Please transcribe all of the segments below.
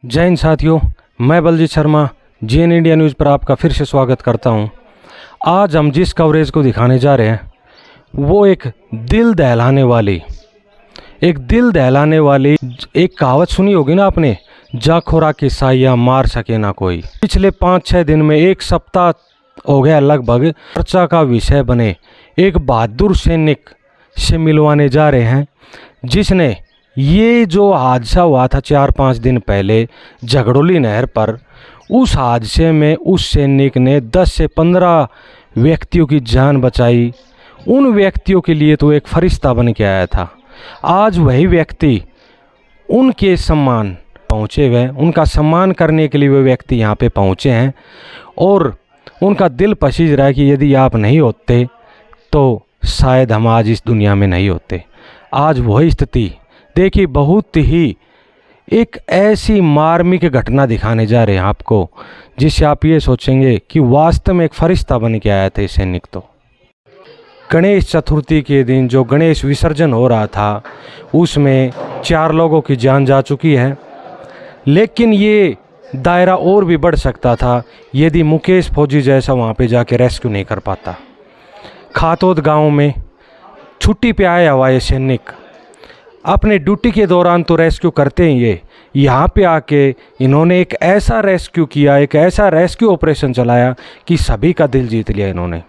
जय हिंद साथियों, मैं Baljeet Sharma GN India news पर आपका फिर से स्वागत करता हूं। आज हम जिस कवरेज को दिखाने जा रहे हैं वो एक दिल दहलाने वाली एक कहावत सुनी होगी ना आपने, जा खोरा की साइया मार सके ना कोई। पिछले 5-6 दिन में एक सप्ताह हो गया लगभग चर्चा का विषय बने एक बहादुर सैनिक से मिलवाने जा रहे हैं, जिसने ये जो हादसा हुआ था 4-5 दिन पहले झगड़ोली नहर पर, उस हादसे में उस सैनिक ने 10 से 15 व्यक्तियों की जान बचाई। उन व्यक्तियों के लिए तो एक फरिश्ता बन के आया था। आज वही व्यक्ति उनके सम्मान पहुँचे हुए, उनका सम्मान करने के लिए वे व्यक्ति यहाँ पे पहुँचे हैं और उनका दिल पसीज रहा है कि यदि आप नहीं होते तो शायद हम आज इस दुनिया में नहीं होते। आज वही स्थिति देखिए, बहुत ही एक ऐसी मार्मिक घटना दिखाने जा रहे हैं आपको, जिससे आप ये सोचेंगे कि वास्तव में एक फरिश्ता बन के आया था ये सैनिक। तो गणेश चतुर्थी के दिन जो गणेश विसर्जन हो रहा था उसमें 4 लोगों की जान जा चुकी है, लेकिन ये दायरा और भी बढ़ सकता था यदि मुकेश फौजी जैसा वहाँ पे जाके रेस्क्यू नहीं कर पाता। खातोद गांव में छुट्टी पे आया हुआ ये सैनिक अपने ड्यूटी के दौरान तो रेस्क्यू करते हैं, ये यहाँ पे आके इन्होंने एक ऐसा रेस्क्यू किया, एक ऐसा रेस्क्यू ऑपरेशन चलाया कि सभी का दिल जीत लिया इन्होंने।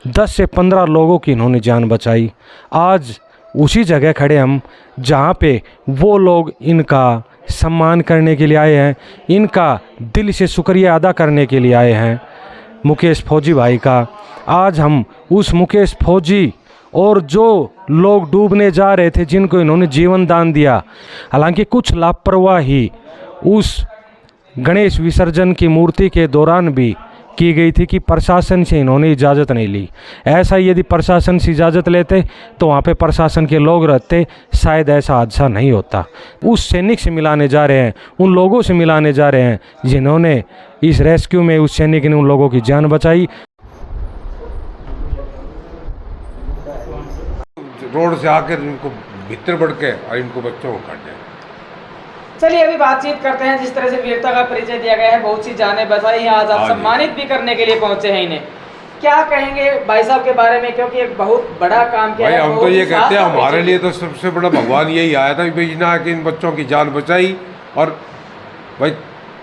10 से 15 लोगों की इन्होंने जान बचाई। आज उसी जगह खड़े हम जहाँ पे वो लोग इनका सम्मान करने के लिए आए हैं, इनका दिल से शुक्रिया अदा करने के लिए आए हैं मुकेश फौजी भाई का। आज हम उस मुकेश फौजी और जो लोग डूबने जा रहे थे, जिनको इन्होंने जीवन दान दिया, हालांकि कुछ लापरवाही उस गणेश विसर्जन की मूर्ति के दौरान भी की गई थी कि प्रशासन से इन्होंने इजाज़त नहीं ली। ऐसा यदि प्रशासन से इजाज़त लेते तो वहाँ पे प्रशासन के लोग रहते, शायद ऐसा हादसा नहीं होता। उस सैनिक से मिलाने जा रहे हैं, उन लोगों से मिलाने जा रहे हैं जिन्होंने इस रेस्क्यू में उस सैनिक ने उन लोगों की जान बचाई। रोड से आकर इनको भीतर बढ़ के और इनको बच्चों को काट दिया। चलिए अभी बातचीत करते हैं। जिस तरह से वीरता का परिचय दिया गया है, बहुत सी जानें बचाई हैं, आज आप सम्मानित भी करने के लिए पहुंचे हैं इन्हें। क्या कहेंगे भाई साहब के बारे में, क्योंकि एक बहुत बड़ा काम किया है। हम तो ये कहते हैं हमारे लिए तो सबसे बड़ा भगवान यही आया था भाई, ना कि इन बच्चों की जान बचाई और भाई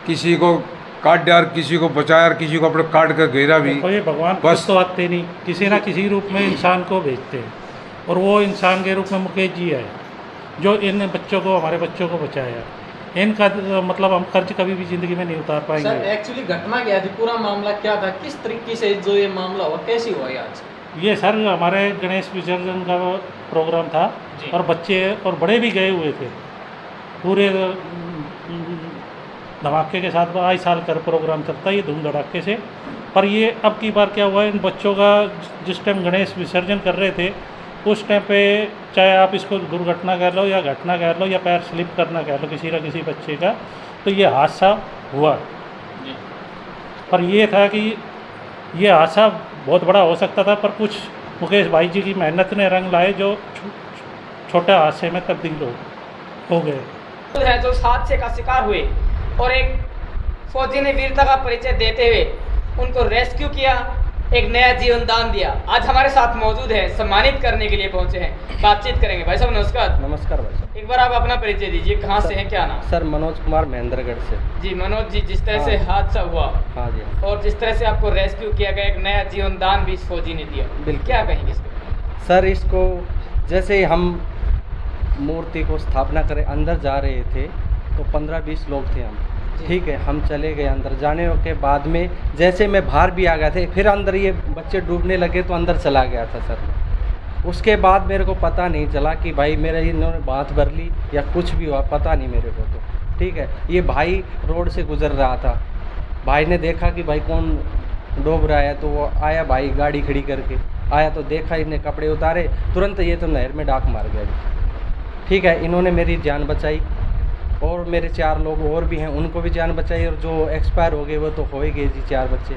किसी को काट दिया, किसी को बचाया और किसी को अपने काट कर घेरा भी। ये भगवान बस तो आते नहीं, किसी ना किसी रूप में इंसान को भेजते हैं और वो इंसान के रूप में मुकेश जी है जो इन बच्चों को, हमारे बच्चों को बचाया। इनका मतलब हम कर्ज कभी भी ज़िंदगी में नहीं उतार पाएंगे। सर एक्चुअली घटना क्या थी, पूरा मामला क्या था, किस तरीके से जो ये मामला हुआ, कैसी हुआ ये आज? ये सर हमारे गणेश विसर्जन का प्रोग्राम था और बच्चे और बड़े भी गए हुए थे, पूरे धमाके के साथ। आए साल कर प्रोग्राम चलता है ये धूम धड़ाके से। पर ये अब की बार क्या हुआ, इन बच्चों का जिस टाइम गणेश विसर्जन कर रहे थे उस टाइम पे, चाहे आप इसको दुर्घटना कह लो या घटना कह लो या पैर स्लिप करना कह लो किसी ना किसी बच्चे का, तो ये हादसा हुआ। पर ये था कि ये हादसा बहुत बड़ा हो सकता था, पर कुछ मुकेश भाई जी की मेहनत ने रंग लाए जो छोटे हादसे में तब्दील हो गए। है जो उस हादसे का शिकार हुए और एक फौजी ने वीरता का परिचय देते हुए उनको रेस्क्यू किया, एक नया जीवन दान दिया। आज हमारे साथ मौजूद है, सम्मानित करने के लिए पहुंचे हैं, बातचीत करेंगे। भाई साहब नमस्कार। नमस्कार भाई साहब। एक बार आप अपना परिचय दीजिए, कहाँ से हैं, क्या नाम? सर मनोज कुमार महेंद्रगढ़ से। जी मनोज जी, जिस तरह से हादसा हुआ, हाँ जी, और जिस तरह से आपको रेस्क्यू किया गया, एक नया जीवन दान भी इस फौजी ने दिया, बिल्कुल, क्या कहेंगे इसको? सर इसको जैसे हम मूर्ति को स्थापना करें अंदर जा रहे थे तो 15-20 लोग थे हम, ठीक है। हम चले गए अंदर, जाने के बाद में जैसे मैं बाहर भी आ गया थे, फिर अंदर ये बच्चे डूबने लगे तो अंदर चला गया था सर। उसके बाद मेरे को पता नहीं चला कि भाई मेरा इन्होंने बात भर ली या कुछ भी हुआ, पता नहीं मेरे को। तो ठीक है, ये भाई रोड से गुजर रहा था, भाई ने देखा कि भाई कौन डूब रहा है, तो वो आया, भाई गाड़ी खड़ी करके आया तो देखा, इन्हें कपड़े उतारे, तुरंत ये तो नहर में डाक मार गया जी, ठीक है। इन्होंने मेरी जान बचाई और मेरे 4 लोग और भी हैं, उनको भी जान बचाई, और जो एक्सपायर हो गए वो तो हो ही गए जी, 4 बच्चे,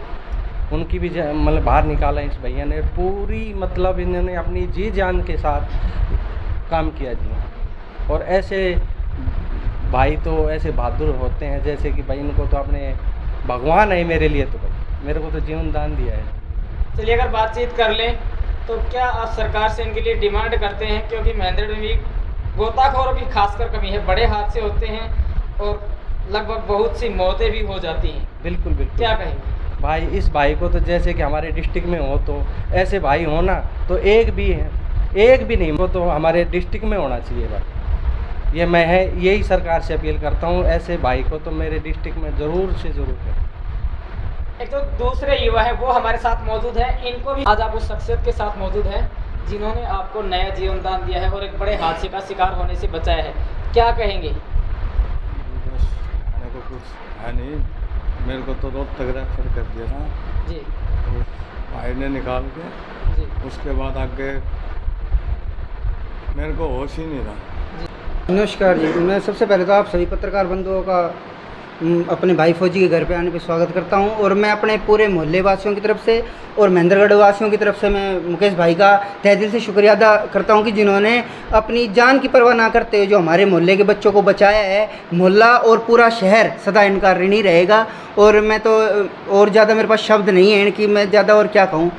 उनकी भी मतलब बाहर निकाला इस भैया ने। पूरी मतलब इन्होंने अपनी जी जान के साथ काम किया जी। और ऐसे भाई तो ऐसे बहादुर होते हैं जैसे कि भाई इनको तो आपने भगवान है मेरे लिए, तो भाई मेरे को तो जीवन दान दिया है। चलिए अगर बातचीत कर लें तो क्या आप सरकार से इनके लिए डिमांड करते हैं, क्योंकि महेंद्रगढ़ में भी गोताखोरों की खासकर कमी है, बड़े हादसे होते हैं और लगभग बहुत सी मौतें भी हो जाती हैं। बिल्कुल बिल्कुल। क्या कहेंगे भाई इस भाई को तो जैसे कि हमारे डिस्ट्रिक्ट में हो तो ऐसे भाई हो ना, तो एक भी है, एक भी नहीं, वो तो हमारे डिस्ट्रिक्ट में होना चाहिए भाई। ये मैं है यही सरकार से अपील करता हूँ, ऐसे भाई को तो मेरे डिस्ट्रिक्ट में ज़रूर से ज़रूर है। एक तो दूसरे युवा है वो हमारे साथ मौजूद है, इनको भी आज आप उस शख्सियत के साथ मौजूद है जिन्होंने आपको नया जीवन दान दिया है और एक बड़े हादसे का शिकार होने से बचाया है। क्या कहेंगे? बस मेरे को कुछ है नहीं, मेरे को तो रोड तक रेफर कर दिया था जी तो भाई ने निकाल के, जी उसके बाद आगे मेरे को होश ही नहीं रहा। नमस्कार जी, मैं सबसे पहले तो आप सभी पत्रकार बंधुओं का अपने भाई फौजी के घर पे आने पे स्वागत करता हूं, और मैं अपने पूरे मोहल्ले वासियों की तरफ से और महेंद्रगढ़ वासियों की तरफ से मैं मुकेश भाई का तहे दिल से शुक्रिया अदा करता हूं कि जिन्होंने अपनी जान की परवाह ना करते हुए जो हमारे मोहल्ले के बच्चों को बचाया है। मोहल्ला और पूरा शहर सदा इनका ऋणी रहेगा, और मैं तो और ज़्यादा मेरे पास शब्द नहीं है इनकी, मैं ज़्यादा और क्या कहूँ।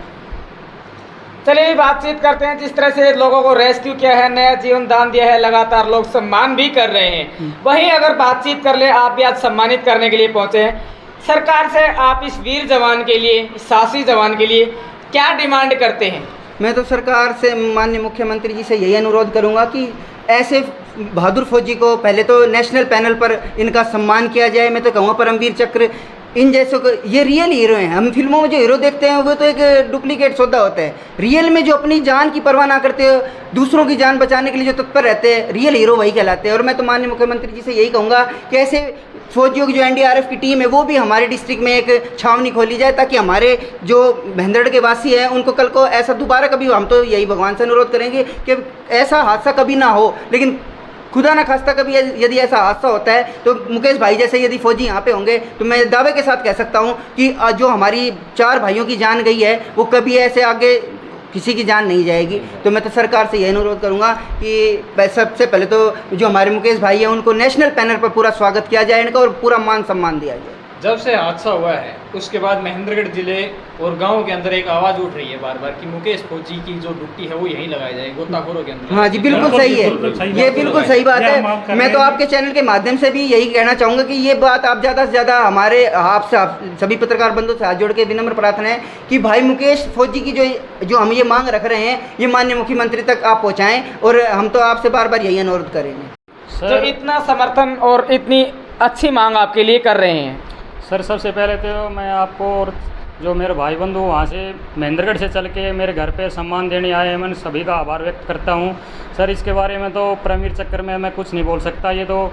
चलिए बातचीत करते हैं। जिस तरह से लोगों को रेस्क्यू किया है, नया जीवन दान दिया है, लगातार लोग सम्मान भी कर रहे हैं। वहीं अगर बातचीत कर ले, आप भी आज सम्मानित करने के लिए पहुंचे हैं। सरकार से आप इस वीर जवान के लिए, इस साहसी जवान के लिए क्या डिमांड करते हैं? मैं तो सरकार से, माननीय मुख्यमंत्री जी से यही अनुरोध करूंगा कि ऐसे बहादुर फौजी को पहले तो नेशनल पैनल पर इनका सम्मान किया जाए। मैं तो कहूँगा परमवीर चक्र, इन जैसों को, ये रियल हीरो हैं। हम फिल्मों में जो हीरो देखते हैं वो तो एक डुप्लीकेट सौदा होता है। रियल में जो अपनी जान की परवाह ना करते हो, दूसरों की जान बचाने के लिए जो तत्पर रहते हैं, रियल हीरो वही कहलाते हैं। और मैं तो माननीय मुख्यमंत्री जी से यही कहूँगा कि ऐसे फौजियों की जो एनडीआरएफ की टीम है वो भी हमारे डिस्ट्रिक्ट में एक छावनी खोली जाए, ताकि हमारे जो महेंद्रगढ़ के वासी हैं उनको कल को ऐसा दोबारा कभी, हम तो यही भगवान से अनुरोध करेंगे कि ऐसा हादसा कभी ना हो। लेकिन खुदा ना खास्ता कभी यदि ऐसा हादसा होता है तो मुकेश भाई जैसे यदि फौजी यहाँ पे होंगे तो मैं दावे के साथ कह सकता हूँ कि जो हमारी 4 भाइयों की जान गई है वो कभी ऐसे आगे किसी की जान नहीं जाएगी। तो मैं तो सरकार से यही अनुरोध करूँगा कि सबसे पहले तो जो हमारे मुकेश भाई हैं उनको नेशनल पैनल पर पूरा स्वागत किया जाए इनका, और पूरा मान सम्मान दिया जाए। जब से हादसा हुआ है उसके बाद महेंद्रगढ़ जिले और गांव के अंदर एक आवाज़ उठ रही है बार बार कि मुकेश फौजी की जो ड्यूटी है वो यहीं लगाई जाए, गोताखोरों के अंदर। हाँ जी, बिल्कुल सही है, ये बिल्कुल सही बात है। मैं तो आपके चैनल के माध्यम से भी यही कहना चाहूँगा कि ये बात आप ज़्यादा से ज़्यादा हमारे आपसे सभी पत्रकार बंधु से हाथ जोड़ के विनम्र प्रार्थना है कि भाई मुकेश फौजी की जो हम ये मांग रख रहे हैं ये माननीय मुख्यमंत्री तक आप पहुँचाएँ, और हम तो आपसे बार बार यही अनुरोध करेंगे। जो इतना समर्थन और इतनी अच्छी मांग आपके लिए कर रहे हैं। सर सबसे पहले तो मैं आपको और जो मेरे भाई बंधु वहाँ से महेंद्रगढ़ से चल के मेरे घर पे सम्मान देने आए हैं, मैं सभी का आभार व्यक्त करता हूँ। सर इसके बारे में तो परमवीर चक्र में मैं कुछ नहीं बोल सकता, ये तो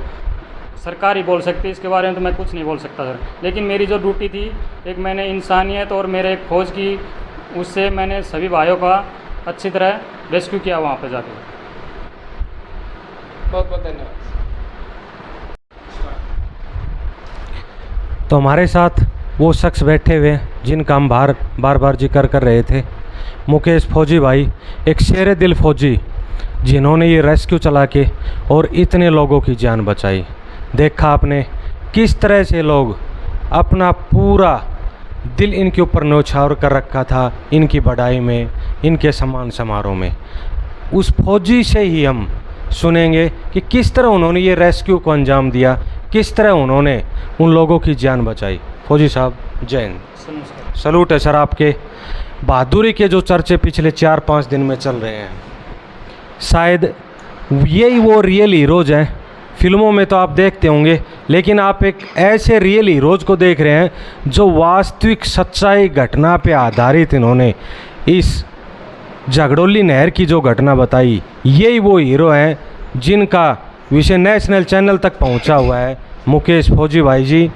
सरकार ही बोल सकती है, इसके बारे में तो मैं कुछ नहीं बोल सकता सर। लेकिन मेरी जो ड्यूटी थी, एक मैंने इंसानियत और मेरे एक फौज की, उससे मैंने सभी भाइयों का अच्छी तरह रेस्क्यू किया वहाँ पर जाकर। बहुत बहुत धन्यवाद। तो हमारे साथ वो शख्स बैठे हुए जिनका हम बार बार जिक्र कर रहे थे, मुकेश फौजी भाई, एक शेर दिल फौजी जिन्होंने ये रेस्क्यू चला के और इतने लोगों की जान बचाई। देखा आपने किस तरह से लोग अपना पूरा दिल इनके ऊपर न्यौछावर कर रखा था, इनकी बढ़ाई में, इनके सम्मान समारोह में। उस फौजी से ही हम सुनेंगे कि किस तरह उन्होंने ये रेस्क्यू को अंजाम दिया, किस तरह उन्होंने उन लोगों की जान बचाई। फौजी साहब जय हिंद। सलूट है सर आपके बहादुरी के जो चर्चे पिछले 4-5 दिन में चल रहे हैं। शायद यही वो रियल हीरोज़ हैं। फिल्मों में तो आप देखते होंगे, लेकिन आप एक ऐसे रियल हीरोज़ को देख रहे हैं जो वास्तविक सच्चाई घटना पे आधारित इन्होंने इस झगड़ोली नहर की जो घटना बताई। यही वो हीरो हैं जिनका विषय नेशनल चैनल तक पहुंचा हुआ है। मुकेश फौजी भाई जी,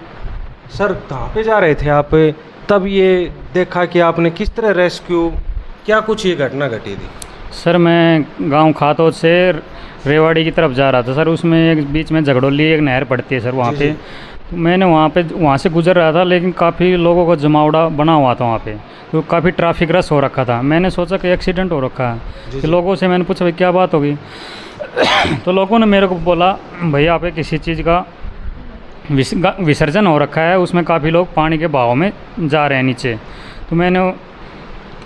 सर कहाँ पे जा रहे थे आप, तब ये देखा कि आपने किस तरह रेस्क्यू, क्या कुछ ये घटना घटी थी? सर मैं गांव खातोद से रेवाड़ी की तरफ जा रहा था सर, उसमें एक बीच में झगड़ोली एक नहर पड़ती है सर, वहाँ पे तो मैंने वहाँ से गुजर रहा था, लेकिन काफ़ी लोगों का जमावड़ा बना हुआ था वहाँ पे, तो काफ़ी ट्रैफिक रश हो रखा था। मैंने सोचा कि एक्सीडेंट हो रखा है, कि लोगों से मैंने पूछा भाई क्या बात होगी तो लोगों ने मेरे को बोला भैया आप किसी चीज़ का विसर्जन हो रखा है, उसमें काफ़ी लोग पानी के बहाव में जा रहे हैं नीचे। तो मैंने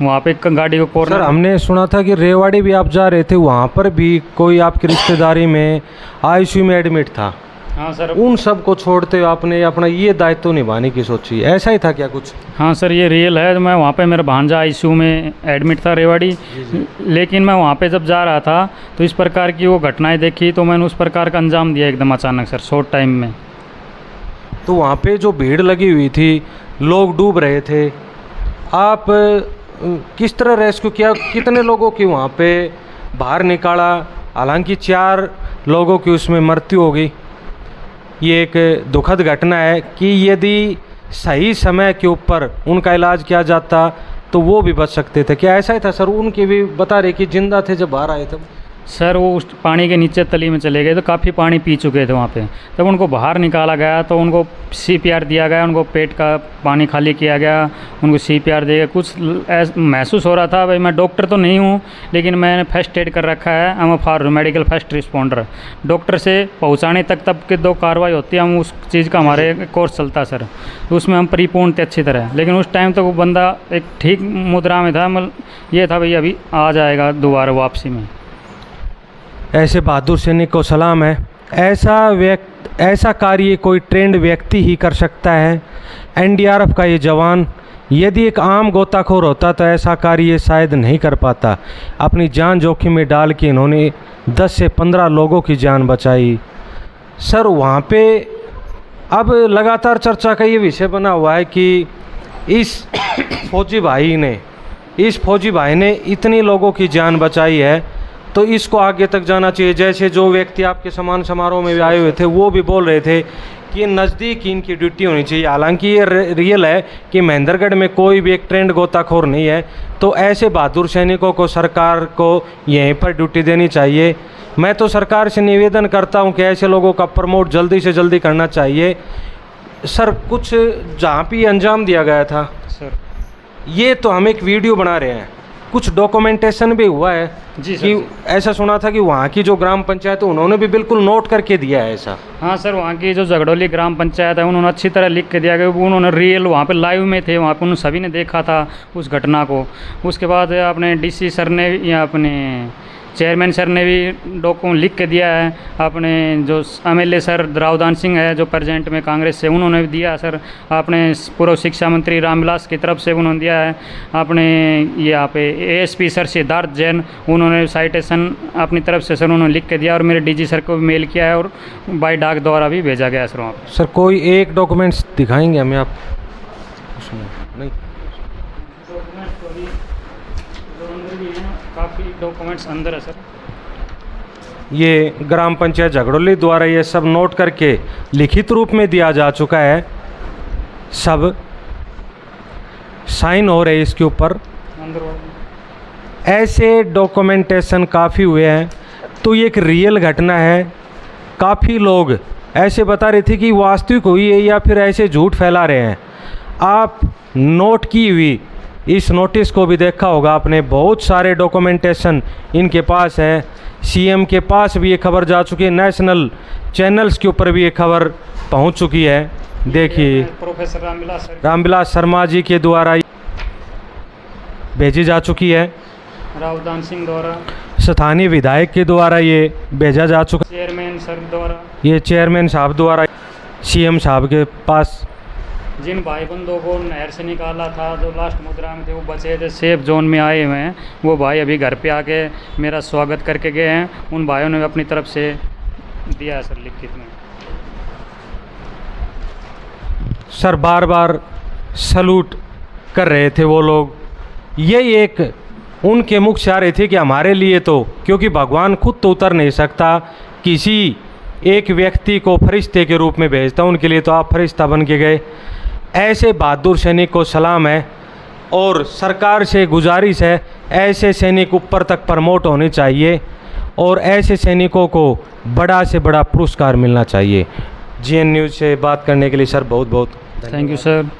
वहाँ पे एक गाड़ी को कॉर्नर। सर हमने सुना था कि रेवाड़ी भी आप जा रहे थे, वहाँ पर भी कोई आपकी रिश्तेदारी में आईसीयू में एडमिट था। हाँ सर। उन सब को छोड़ते हुए आपने अपना ये दायित्व निभाने की सोची, ऐसा ही था क्या कुछ? हाँ सर ये रियल है। मैं वहाँ पे मेरा भांजा आईसीयू में एडमिट था रेवाड़ी, लेकिन मैं वहाँ पे जब जा रहा था तो इस प्रकार की वो घटनाएं देखी, तो मैंने उस प्रकार का अंजाम दिया एकदम अचानक सर, शॉर्ट टाइम में। तो वहाँ पे जो भीड़ लगी हुई थी, लोग डूब रहे थे, आप किस तरह रेस्क्यू किया? कितने लोगों की वहाँ पे बाहर निकाला? हालांकि 4 लोगों की उसमें मृत्यु हो गई। ये एक दुखद घटना है कि यदि सही समय के ऊपर उनका इलाज किया जाता तो वो भी बच सकते थे। क्या ऐसा ही था सर? उनके भी बता रहे कि जिंदा थे जब बाहर आए तब। सर वो उस पानी के नीचे तली में चले गए, तो काफ़ी पानी पी चुके थे वहाँ पे। तब उनको बाहर निकाला गया तो उनको CPR दिया गया, उनको पेट का पानी खाली किया गया, उनको CPR दिया। कुछ महसूस हो रहा था, भाई मैं डॉक्टर तो नहीं हूँ लेकिन मैंने फर्स्ट एड कर रखा है, हम for medical first responder. Doctor से पहुँचाने तक तब के 2 कार्रवाई होती है, हम उस चीज़ का हमारे कोर्स चलता है सर, तो उसमें हम परिपूर्ण थे अच्छी तरह। लेकिन उस टाइम तक वो बंदा एक ठीक मुद्रा में था, मतलब ये था भाई अभी आ जाएगा दोबारा वापसी में। ऐसे बहादुर सैनिक को सलाम है। ऐसा कार्य कोई ट्रेंड व्यक्ति ही कर सकता है। NDRF का ये जवान यदि एक आम गोताखोर होता तो ऐसा कार्य शायद नहीं कर पाता। अपनी जान जोखिम में डाल के इन्होंने 10 से 15 लोगों की जान बचाई। सर वहाँ पे अब लगातार चर्चा का ये विषय बना हुआ है कि इस फौजी भाई ने इतनी लोगों की जान बचाई है तो इसको आगे तक जाना चाहिए। जैसे जो व्यक्ति आपके सम्मान समारोह में भी आए हुए थे वो भी बोल रहे थे कि नज़दीक इनकी ड्यूटी होनी चाहिए। हालांकि ये रियल है कि महेंद्रगढ़ में कोई भी एक ट्रेंड गोताखोर नहीं है, तो ऐसे बहादुर सैनिकों को सरकार को यहीं पर ड्यूटी देनी चाहिए। मैं तो सरकार से निवेदन करता हूं कि ऐसे लोगों का प्रमोट जल्दी से जल्दी करना चाहिए। सर कुछ जहाँ भी अंजाम दिया गया था सर, ये तो हम एक वीडियो बना रहे हैं, कुछ डॉक्यूमेंटेशन भी हुआ है जी सर, कि ऐसा सुना था कि वहाँ की जो ग्राम पंचायत है उन्होंने भी बिल्कुल नोट करके दिया है ऐसा। हाँ सर, वहाँ की जो झगड़ोली ग्राम पंचायत है उन्होंने अच्छी तरह लिख के दिया कि उन्होंने रियल वहाँ पे लाइव में थे, वहाँ पे उन सभी ने देखा था उस घटना को। उसके बाद अपने DC सर ने या अपने चेयरमैन सर ने भी डॉक्यूमेंट लिख के दिया है। अपने जो MLA सर रावदान सिंह है जो प्रेजेंट में कांग्रेस से, उन्होंने भी दिया सर। अपने पूर्व शिक्षा मंत्री रामविलास की तरफ से उन्होंने दिया है। अपने यहाँ पे ASP सर सिद्धार्थ जैन, उन्होंने साइटेशन अपनी तरफ से सर उन्होंने लिख के दिया और मेरे DG सर को भी मेल किया है और बाई डाक द्वारा भी भेजा गया है सर वहाँ पर। सर कोई एक डॉक्यूमेंट्स दिखाएंगे हमें आप? नहीं, काफ़ी डॉक्यूमेंट्स अंदर है सर। ये ग्राम पंचायत झगड़ोली द्वारा ये सब नोट करके लिखित रूप में दिया जा चुका है, सब साइन हो रहे हैं इसके ऊपर। ऐसे डॉक्यूमेंटेशन काफ़ी हुए हैं, तो ये एक रियल घटना है। काफ़ी लोग ऐसे बता रहे थे कि वास्तविक हुई है या फिर ऐसे झूठ फैला रहे हैं। आप नोट की हुई इस नोटिस को भी देखा होगा आपने, बहुत सारे डॉक्यूमेंटेशन इनके पास है। CM के पास भी ये खबर जा चुकी है, नेशनल चैनल्स के ऊपर भी ये खबर पहुंच चुकी है। देखिए प्रोफेसर रामविलास शर्मा जी के द्वारा भेजी जा चुकी है, रावदान सिंह द्वारा, स्थानीय विधायक के द्वारा ये भेजा जा चुका, चेयरमैन सर द्वारा, ये चेयरमैन साहब द्वारा, CM साहब के पास। जिन भाई बंदों को नहर से निकाला था जो लास्ट मुद्रा में थे वो बचे थे, सेफ जोन में आए हुए हैं, वो भाई अभी घर पे आके मेरा स्वागत करके गए हैं। उन भाइयों ने अपनी तरफ से दिया है सर लिखित में। सर बार बार सलूट कर रहे थे वो लोग। यही एक उनके मुख से आ रही थी कि हमारे लिए तो, क्योंकि भगवान खुद तो उतर नहीं सकता, किसी एक व्यक्ति को फरिश्ते के रूप में भेजता, उनके लिए तो आप फरिश्ता बन के गए। ऐसे बहादुर सैनिक को सलाम है और सरकार से गुजारिश है, ऐसे सैनिक ऊपर तक प्रमोट होने चाहिए और ऐसे सैनिकों को बड़ा से बड़ा पुरस्कार मिलना चाहिए। GN न्यूज़ से बात करने के लिए सर बहुत बहुत थैंक यू सर।